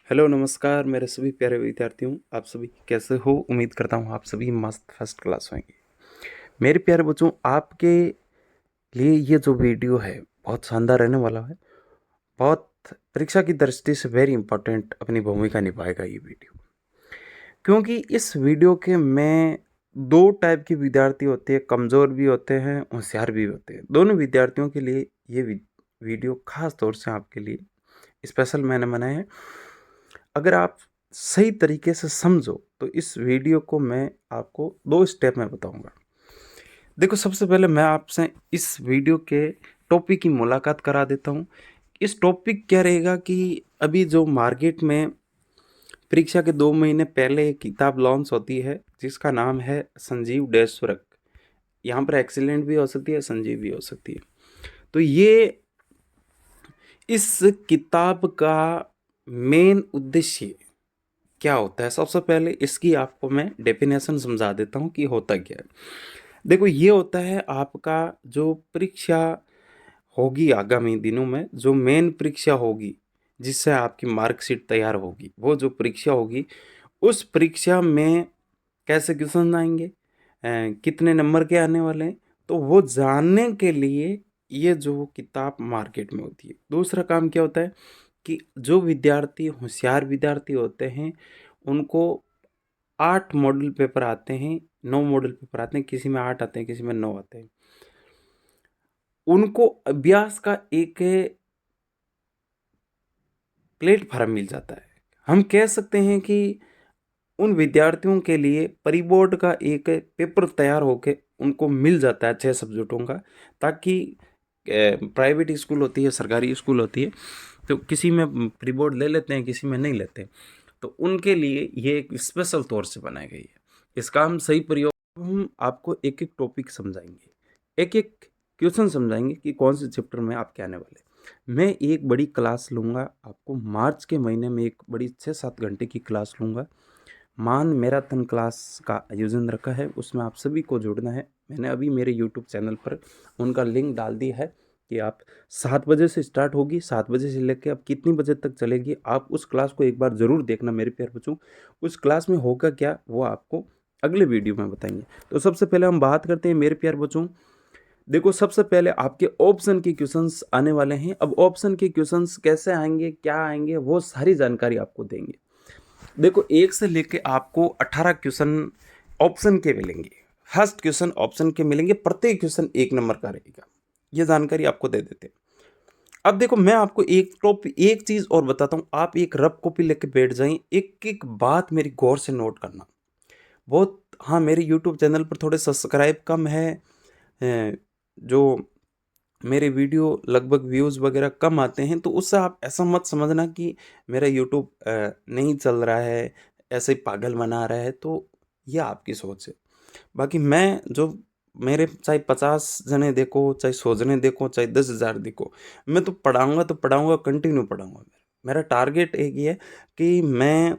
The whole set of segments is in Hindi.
हेलो नमस्कार मेरे सभी प्यारे विद्यार्थियों, आप सभी कैसे हो। उम्मीद करता हूँ आप सभी मस्त फर्स्ट क्लास होंगे। मेरे प्यारे बच्चों, आपके लिए ये जो वीडियो है बहुत शानदार रहने वाला है। बहुत परीक्षा की दृष्टि से वेरी इंपॉर्टेंट अपनी भूमिका निभाएगा ये वीडियो, क्योंकि इस वीडियो के में दो टाइप के विद्यार्थी होते हैं, कमज़ोर भी होते हैं, होशियार भी होते हैं। दोनों विद्यार्थियों के लिए ये वीडियो खास तौर से आपके लिए स्पेशल मैंने बनाया है। अगर आप सही तरीके से समझो तो इस वीडियो को मैं आपको 2 स्टेप में बताऊंगा। देखो, सबसे पहले मैं आपसे इस वीडियो के टॉपिक की मुलाकात करा देता हूँ। इस टॉपिक क्या रहेगा कि अभी जो मार्केट में परीक्षा के 2 महीने पहले एक किताब लॉन्च होती है जिसका नाम है संजीव डैश सुरख। यहाँ पर एक्सीलेंट भी हो सकती है, संजीव भी हो सकती है। तो ये इस किताब का मेन उद्देश्य क्या होता है, सबसे पहले इसकी आपको मैं डेफिनेशन समझा देता हूँ कि होता क्या है। देखो, ये होता है आपका जो परीक्षा होगी आगामी दिनों में, जो मेन परीक्षा होगी जिससे आपकी मार्कशीट तैयार होगी, वो जो परीक्षा होगी उस परीक्षा में कैसे क्वेश्चन आएंगे, कितने नंबर के आने वाले हैं, तो वो जानने के लिए ये जो किताब मार्केट में होती है। दूसरा काम क्या होता है कि जो विद्यार्थी होशियार विद्यार्थी होते हैं उनको 8 मॉडल पेपर आते हैं, 9 मॉडल पेपर आते हैं, किसी में 8 आते हैं, किसी में 9 आते हैं। उनको अभ्यास का एक प्लेटफॉर्म मिल जाता है। हम कह सकते हैं कि उन विद्यार्थियों के लिए प्री बोर्ड का एक पेपर तैयार होके उनको मिल जाता है 6 सब्जेक्टों का, ताकि प्राइवेट स्कूल होती है, सरकारी स्कूल होती है, तो किसी में प्री बोर्ड ले लेते हैं, किसी में नहीं लेते। तो उनके लिए ये एक स्पेशल तौर से बनाई गई है। इसका हम सही प्रयोग, हम आपको एक एक टॉपिक समझाएंगे, एक एक क्वेश्चन समझाएंगे कि कौन से चैप्टर में आप क्या आने वाले। मैं एक बड़ी क्लास लूँगा, आपको मार्च के महीने में एक बड़ी 6-7 घंटे की क्लास लूँगा। मान मैराथन क्लास का आयोजन रखा है, उसमें आप सभी को जुड़ना है। मैंने अभी मेरे यूट्यूब चैनल पर उनका लिंक डाल दिया है कि आप 7 बजे से स्टार्ट होगी, 7 बजे से लेकर अब कितनी बजे तक चलेगी, आप उस क्लास को एक बार ज़रूर देखना मेरे प्यारे बच्चों। उस क्लास में होगा क्या वो आपको अगले वीडियो में बताएंगे। तो सबसे पहले हम बात करते हैं मेरे प्यारे बच्चों। देखो, सबसे पहले आपके ऑप्शन के क्वेश्चंस आने वाले हैं। अब ऑप्शन के क्वेश्चंस कैसे आएंगे, क्या आएंगे, वो सारी जानकारी आपको देंगे। देखो, 1 से लेके आपको 18 क्वेश्चन ऑप्शन के मिलेंगे। फर्स्ट क्वेश्चन ऑप्शन के मिलेंगे, प्रत्येक क्वेश्चन 1 नंबर का रहेगा। ये जानकारी आपको दे देते हैं। अब देखो, मैं आपको एक चीज़ और बताता हूँ। आप एक रफ कॉपी लेके बैठ जाएं, एक एक बात मेरी गौर से नोट करना। बहुत, हाँ, मेरे यूट्यूब चैनल पर थोड़े सब्सक्राइब कम है, जो मेरे वीडियो लगभग व्यूज़ वगैरह कम आते हैं, तो उससे आप ऐसा मत समझना कि मेरा यूट्यूब नहीं चल रहा है, ऐसे ही पागल बना रहा है। तो ये आपकी सोच है। बाकी मैं जो, मेरे चाहे 50 जने देखो, चाहे 100 जने देखो, चाहे 10,000 देखो, मैं तो पढ़ाऊँगा तो पढ़ाऊँगा, कंटिन्यू पढ़ाऊँगा। मेरा टारगेट एक ही है कि मैं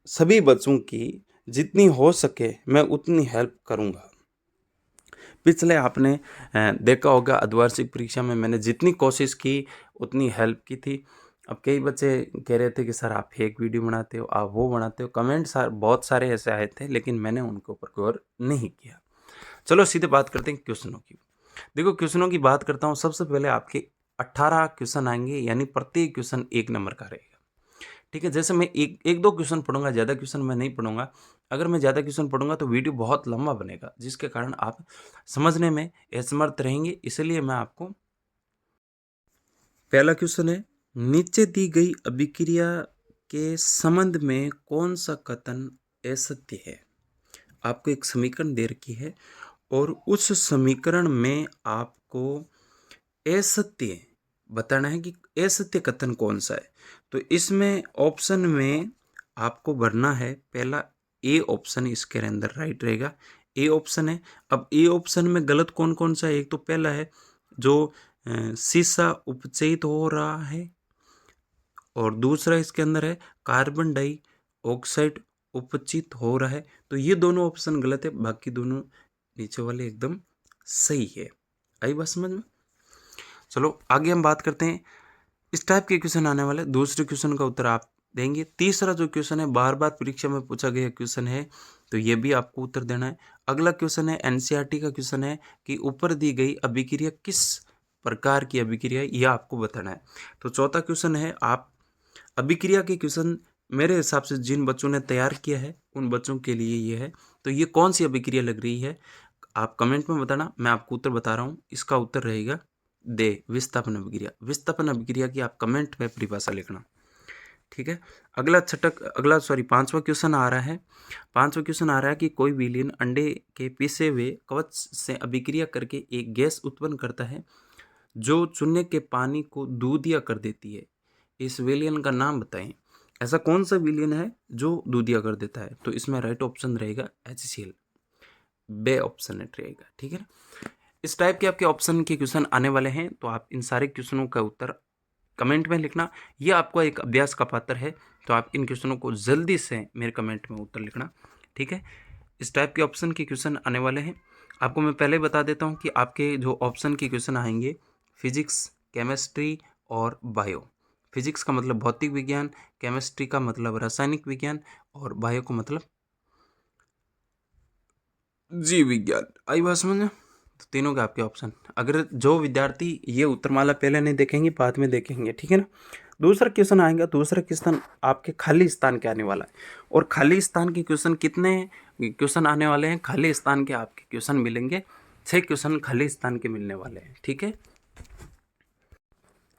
सभी बच्चों की जितनी हो सके मैं उतनी हेल्प करूँगा। पिछले आपने देखा होगा, अर्धवार्षिक परीक्षा में मैंने जितनी कोशिश की उतनी हेल्प की थी। अब कई बच्चे कह रहे थे कि सर आप फेक वीडियो बनाते हो, आप वो बनाते हो, कमेंट बहुत सारे ऐसे आए थे, लेकिन मैंने उनके ऊपर गौर नहीं किया। चलो सीधे बात करते हैं क्वेश्चनों की। देखो, क्वेश्चनों की बात करता हूँ। सबसे पहले आपके 18 क्वेश्चन आएंगे, यानी प्रत्येक क्वेश्चन 1 नंबर का रहेगा। ठीक है, जैसे मैं एक एक दो क्वेश्चन पढ़ूंगा, ज़्यादा क्वेश्चन मैं नहीं पढ़ूंगा। अगर मैं ज़्यादा क्वेश्चन पढ़ूंगा तो वीडियो बहुत लंबा बनेगा, जिसके कारण आप समझने में असमर्थ रहेंगे। इसलिए मैं आपको, पहला क्वेश्चन है, नीचे दी गई अभिक्रिया के संबंध में कौन सा कथन असत्य है। आपको एक समीकरण दे रखी है और उस समीकरण में आपको असत्य बताना है कि असत्य कथन कौन सा है। तो इसमें ऑप्शन में आपको भरना है पहला ए ऑप्शन, इसके अंदर राइट रहेगा। ए ऑप्शन है। अब ए ऑप्शन में गलत कौन कौन सा है, एक तो पहला है जो शीशा उपचयित हो रहा है, और दूसरा इसके अंदर है कार्बन डाइऑक्साइड उपचित हो रहा है। तो ये दोनों ऑप्शन गलत है, बाकी दोनों नीचे वाले एकदम सही है। आई बात समझ में। चलो आगे हम बात करते हैं। इस टाइप के क्वेश्चन आने वाले। दूसरे क्वेश्चन का उत्तर आप देंगे। तीसरा जो क्वेश्चन है बार बार परीक्षा में पूछा गया क्वेश्चन है, तो ये भी आपको उत्तर देना है। अगला क्वेश्चन है एनसीईआरटी का क्वेश्चन है कि ऊपर दी गई अभिक्रिया किस प्रकार की अभिक्रिया है, यह आपको बताना है। तो चौथा क्वेश्चन है, आप अभिक्रिया के क्वेश्चन मेरे हिसाब से जिन बच्चों ने तैयार किया है उन बच्चों के लिए ये है। तो ये कौन सी अभिक्रिया लग रही है, आप कमेंट में बताना, मैं आपको उत्तर बता रहा हूँ। इसका उत्तर रहेगा दे विस्थापन अभिक्रिया। विस्थापन अभिक्रिया की आप कमेंट में परिभाषा लिखना, ठीक है। पांचवा क्वेश्चन आ रहा है। पांचवा क्वेश्चन आ रहा है कि कोई विलयन अंडे के पिसे हुए कवच से अभिक्रिया करके एक गैस उत्पन्न करता है जो चूने के पानी को दूधिया कर देती है। इस विलयन का नाम बताएं। ऐसा कौन सा विलयन है जो दूधिया कर देता है? तो इसमें राइट ऑप्शन रहेगा HCl, बे ऑप्शन रहेगा, ठीक है ना। इस टाइप के आपके ऑप्शन के क्वेश्चन आने वाले हैं, तो आप इन सारे क्वेश्चनों का उत्तर कमेंट में लिखना। ये आपका एक अभ्यास का पात्र है, तो आप इन क्वेश्चनों को जल्दी से मेरे कमेंट में उत्तर लिखना, ठीक है। इस टाइप के ऑप्शन के क्वेश्चन आने वाले हैं। आपको मैं पहले बता देता हूँ कि आपके जो ऑप्शन के क्वेश्चन आएंगे, फिजिक्स, केमिस्ट्री और बायो। फिजिक्स का मतलब भौतिक विज्ञान, केमिस्ट्री का मतलब रासायनिक विज्ञान और बायो का मतलब जीव विज्ञान। आई बात समझ में? तो तीनों के आपके ऑप्शन। अगर जो विद्यार्थी ये उत्तरमाला पहले नहीं देखेंगे बाद में देखेंगे, ठीक है ना। दूसरा क्वेश्चन आएगा। दूसरा क्वेश्चन आपके खाली स्थान के आने वाला है, और खाली स्थान के क्वेश्चन कितने क्वेश्चन आने वाले हैं? खाली स्थान के आपके क्वेश्चन मिलेंगे 6 क्वेश्चन खाली स्थान के मिलने वाले हैं, ठीक है।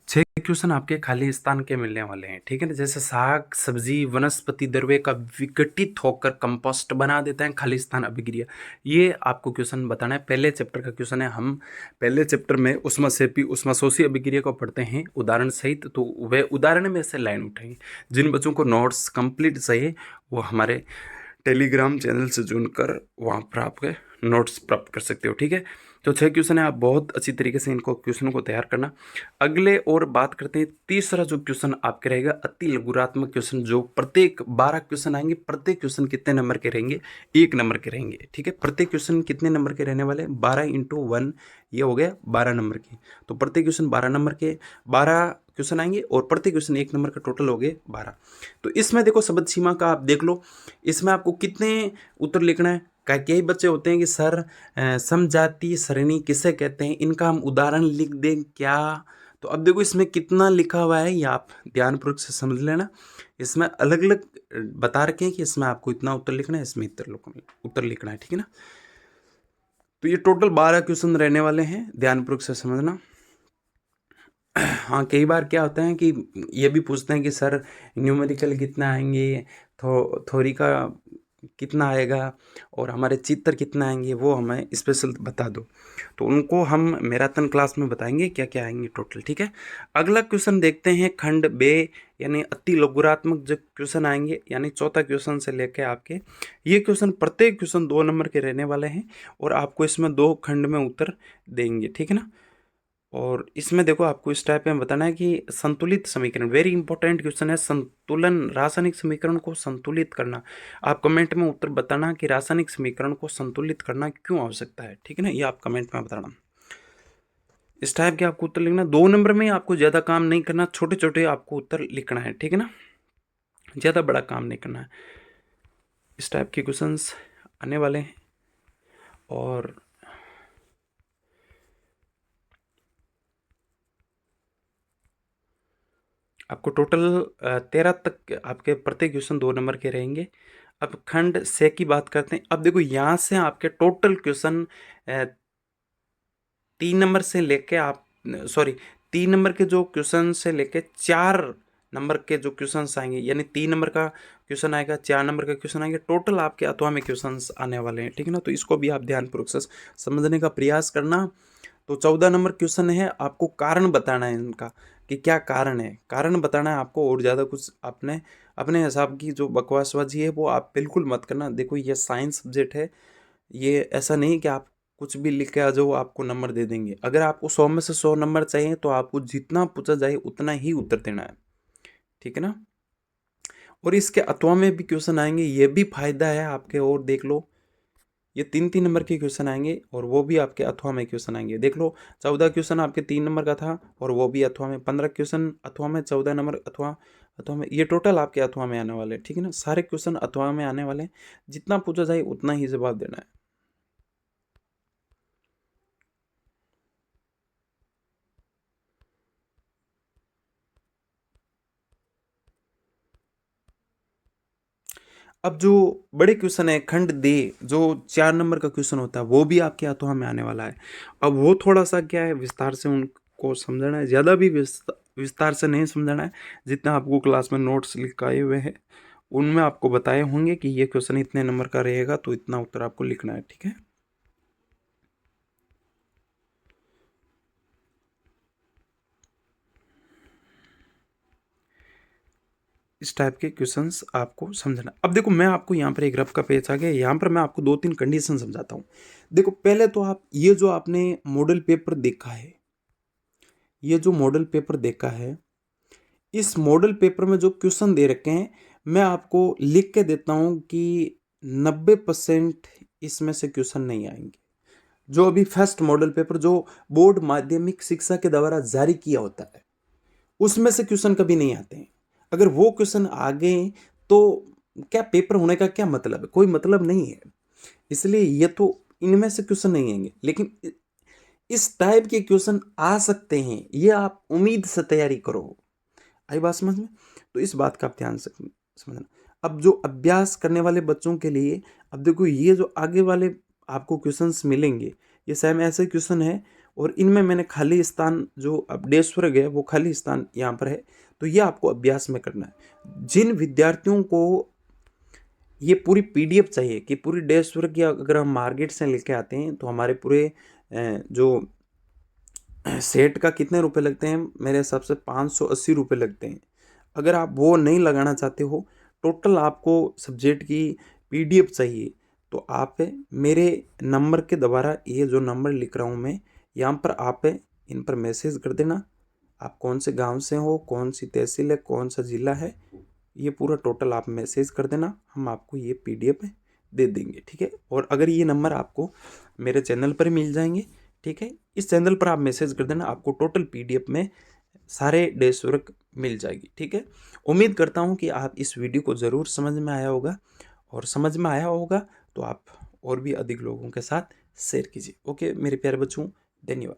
6 क्वेश्चन आपके खाली स्थान के मिलने वाले हैं, ठीक है ना। जैसे साग, सब्जी, वनस्पति द्रव्य का विघटित होकर कंपोस्ट बना देता है खाली स्थान अभिक्रिया। ये आपको क्वेश्चन बताना है। पहले चैप्टर का क्वेश्चन है। हम पहले चैप्टर में ऊष्माक्षेपी ऊष्माशोषी अभिक्रिया को पढ़ते हैं उदाहरण सहित, तो वह उदाहरण में से लाइन उठाएंगे। जिन बच्चों को नोट्स कंप्लीट चाहिए वो हमारे टेलीग्राम चैनल से जुड़कर वहाँ पर आपके नोट्स प्राप्त कर सकते हो, ठीक है। तो 6 क्वेश्चन है, आप बहुत अच्छी तरीके से इनको क्वेश्चनों को तैयार करना। अगले और बात करते हैं। तीसरा जो क्वेश्चन आपके रहेगा अति लघुरात्मक क्वेश्चन, जो प्रत्येक 12 क्वेश्चन आएंगे। प्रत्येक क्वेश्चन कितने नंबर के रहेंगे? 1 नंबर के रहेंगे, ठीक है। प्रत्येक क्वेश्चन कितने नंबर के रहने वाले? 12 × 1, ये हो गया 12 नंबर के। तो प्रत्येक क्वेश्चन 12 नंबर के 12 क्वेश्चन आएंगे, और प्रत्येक क्वेश्चन 1 नंबर का, टोटल हो गए 12। तो इसमें देखो शब्द सीमा का आप देख लो, इसमें आपको कितने उत्तर लिखना है। कई बच्चे होते हैं कि सर समजातीय सरणी किसे कहते हैं, इनका हम उदाहरण लिख दें क्या? तो अब देखो इसमें कितना लिखा हुआ है, ये आप ध्यानपूर्वक से समझ लेना। इसमें अलग अलग बता रखे हैं कि इसमें आपको इतना उत्तर लिखना है, इसमें उत्तर लिखना है, ठीक है ना। तो ये टोटल 12 क्वेश्चन रहने वाले हैं, ध्यानपूर्वक से समझना। हाँ, कई बार क्या होता है कि ये भी पूछते हैं कि सर न्यूमेरिकल कितना आएंगे, थ्योरी का कितना आएगा, और हमारे चित्र कितना आएंगे, वो हमें स्पेशल बता दो। तो उनको हम मैराथन क्लास में बताएंगे क्या क्या आएंगे टोटल, ठीक है। अगला क्वेश्चन देखते हैं, खंड बे यानी अति लघुरात्मक जो क्वेश्चन आएंगे, यानी चौथा क्वेश्चन से लेके आपके ये क्वेश्चन, प्रत्येक क्वेश्चन 2 नंबर के रहने वाले हैं, और आपको इसमें 2 खंड में उत्तर देंगे, ठीक है ना। और इसमें देखो आपको इस टाइप में बताना है कि संतुलित समीकरण, वेरी इंपॉर्टेंट क्वेश्चन है, संतुलन, रासायनिक समीकरण को संतुलित करना। आप कमेंट में उत्तर बताना कि रासायनिक समीकरण को संतुलित करना क्यों आवश्यकता है, ठीक है ना। ये आप कमेंट में बताना। इस टाइप के आपको उत्तर लिखना। 2 नंबर में आपको ज़्यादा काम नहीं करना, छोटे छोटे आपको उत्तर लिखना है, ठीक है ना, ज़्यादा बड़ा काम नहीं करना है। इस टाइप के क्वेश्चंस आने वाले हैं, और आपको टोटल 13 तक आपके प्रत्येक क्वेश्चन 2 नंबर के रहेंगे। अब खंड से की बात करते हैं। अब देखो यहाँ से आपके टोटल क्वेश्चन 3 नंबर से लेके आप 3 नंबर के जो क्वेश्चन से लेके 4 नंबर के जो क्वेश्चन आएंगे, यानी 3 नंबर का क्वेश्चन आएगा, 4 नंबर का क्वेश्चन आएंगे, टोटल आपके अथवा में क्वेश्चन आने वाले हैं, ठीक है ना। तो इसको भी आप ध्यानपूर्वक से समझने का प्रयास करना। तो 14 नंबर क्वेश्चन है, आपको कारण बताना है इनका कि क्या कारण है, कारण बताना है आपको, और ज़्यादा कुछ अपने अपने हिसाब की जो बकवासबाजी है वो आप बिल्कुल मत करना। देखो ये साइंस सब्जेक्ट है, ये ऐसा नहीं कि आप कुछ भी लिख के आ जाओ आपको नंबर दे देंगे। अगर आपको 100 में से 100 नंबर चाहिए तो आपको जितना पूछा जाए उतना ही उत्तर देना है, ठीक है ना। और इसके अथवा में भी क्वेश्चन आएंगे, ये भी फायदा है आपके, और देख लो ये 3-3 नंबर के क्वेश्चन आएंगे और वो भी आपके अथवा में क्वेश्चन आएंगे। देख लो 14 क्वेश्चन आपके 3 नंबर का था और वो भी अथवा में, 15 क्वेश्चन अथवा में, 14 नंबर अथवा में, ये टोटल आपके अथवा में आने वाले, ठीक है ना। सारे क्वेश्चन अथवा में आने वाले, जितना पूछा जाए उतना ही जवाब देना है। अब जो बड़े क्वेश्चन है खंड दे, जो 4 नंबर का क्वेश्चन होता है, वो भी आपके हाथों में आने वाला है। अब वो थोड़ा सा क्या है, विस्तार से उनको समझना है, ज़्यादा भी विस्तार से नहीं समझना है। जितना आपको क्लास में नोट्स लिखाए हुए हैं उनमें आपको बताए होंगे कि ये क्वेश्चन इतने नंबर का रहेगा, तो इतना उत्तर आपको लिखना है, ठीक है। इस टाइप के क्वेश्चंस आपको समझना। अब देखो मैं आपको यहाँ पर एक रफ का पेज आ गया, यहाँ पर मैं आपको 2-3 कंडीशन समझाता हूँ। देखो पहले तो आप ये जो आपने मॉडल पेपर देखा है, ये जो मॉडल पेपर देखा है, इस मॉडल पेपर में जो क्वेश्चन दे रखे हैं, मैं आपको लिख के देता हूँ कि 90% इसमें से क्वेश्चन नहीं आएंगे। जो अभी फर्स्ट मॉडल पेपर जो बोर्ड माध्यमिक शिक्षा के द्वारा जारी किया होता है, उसमें से क्वेश्चन कभी नहीं आते हैं। अगर वो क्वेश्चन आ गए तो क्या पेपर होने का क्या मतलब है, कोई मतलब नहीं है। इसलिए ये तो इनमें से क्वेश्चन नहीं आएंगे, लेकिन इस टाइप के क्वेश्चन आ सकते हैं, ये आप उम्मीद से तैयारी करो। आई बात समझ में? तो इस बात का आप ध्यान से समझना। अब जो अभ्यास करने वाले बच्चों के लिए, अब देखो ये जो आगे वाले आपको क्वेश्चंस मिलेंगे, ये सेम ऐसे क्वेश्चन है और इनमें मैंने खाली स्थान जो अपडेश वर्ग है वो खाली स्थान यहाँ पर है, तो ये आपको अभ्यास में करना है। जिन विद्यार्थियों को ये पूरी पीडीएफ चाहिए कि पूरी डैश वर्ग या अगर हम मार्केट से लेके आते हैं तो हमारे पूरे जो सेट का कितने रुपए लगते हैं, मेरे हिसाब से 580 रुपये लगते हैं। अगर आप वो नहीं लगाना चाहते हो, टोटल आपको सब्जेक्ट की पीडीएफ चाहिए, तो आप मेरे नंबर के द्वारा, ये जो नंबर लिख रहा हूँ मैं यहाँ पर, आप इन पर मैसेज कर देना। आप कौन से गांव से हो, कौन सी तहसील है, कौन सा ज़िला है, ये पूरा टोटल आप मैसेज कर देना, हम आपको ये पीडीएफ दे देंगे, ठीक है। और अगर ये नंबर आपको मेरे चैनल पर मिल जाएंगे, ठीक है, इस चैनल पर आप मैसेज कर देना, आपको टोटल पीडीएफ में सारे डेज वर्क मिल जाएगी, ठीक है। उम्मीद करता हूँ कि आप इस वीडियो को ज़रूर समझ में आया होगा, और समझ में आया होगा तो आप और भी अधिक लोगों के साथ शेयर कीजिए। ओके मेरे प्यारे बच्चों, धन्यवाद।